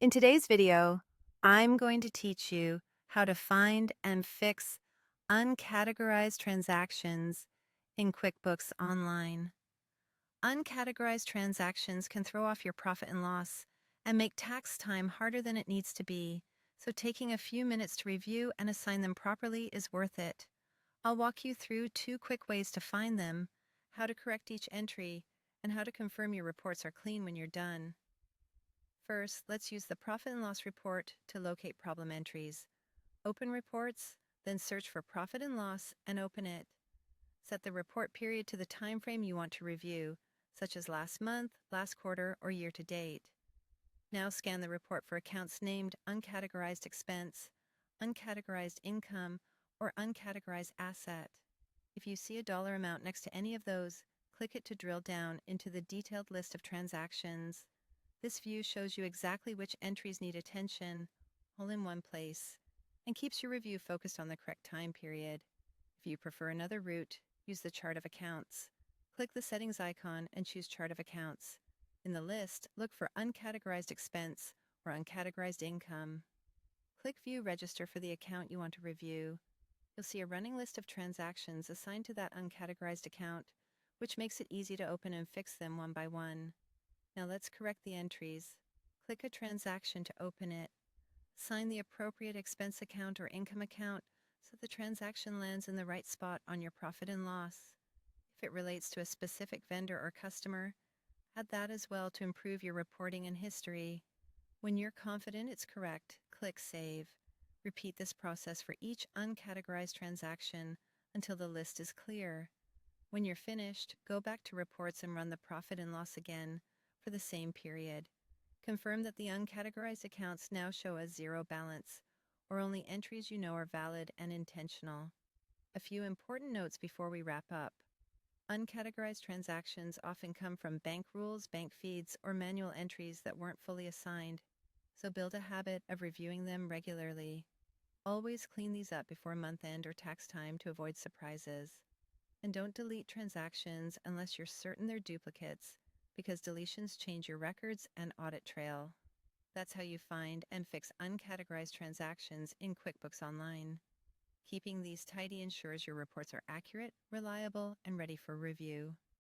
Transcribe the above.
In today's video, I'm going to teach you how to find and fix uncategorized transactions in QuickBooks Online. Uncategorized transactions can throw off your profit and loss and make tax time harder than it needs to be, so taking a few minutes to review and assign them properly is worth it. I'll walk you through 2 quick ways to find them, how to correct each entry, and how to confirm your reports are clean when you're done. First, let's use the profit and loss report to locate problem entries. Open reports, then search for profit and loss and open it. Set the report period to the time frame you want to review, such as last month, last quarter, or year to date. Now scan the report for accounts named uncategorized expense, uncategorized income, or uncategorized asset. If you see a dollar amount next to any of those, click it to drill down into the detailed list of transactions. This view shows you exactly which entries need attention, all in one place, and keeps your review focused on the correct time period. If you prefer another route, use the chart of accounts. Click the settings icon and choose chart of accounts. In the list, look for uncategorized expense or uncategorized income. Click View Register for the account you want to review. You'll see a running list of transactions assigned to that uncategorized account, which makes it easy to open and fix them one by one. Now let's correct the entries. Click a transaction to open it. Sign the appropriate expense account or income account so the transaction lands in the right spot on your profit and loss. If it relates to a specific vendor or customer, add that as well to improve your reporting and history. When you're confident it's correct, click Save. Repeat this process for each uncategorized transaction until the list is clear. When you're finished, go back to Reports and run the profit and loss again for the same period. Confirm that the uncategorized accounts now show a zero balance, or only entries you know are valid and intentional. A few important notes before we wrap up. Uncategorized transactions often come from bank rules, bank feeds, or manual entries that weren't fully assigned, so build a habit of reviewing them regularly. Always clean these up before month end or tax time to avoid surprises. And don't delete transactions unless you're certain they're duplicates, because deletions change your records and audit trail. That's how you find and fix uncategorized transactions in QuickBooks Online. Keeping these tidy ensures your reports are accurate, reliable, and ready for review.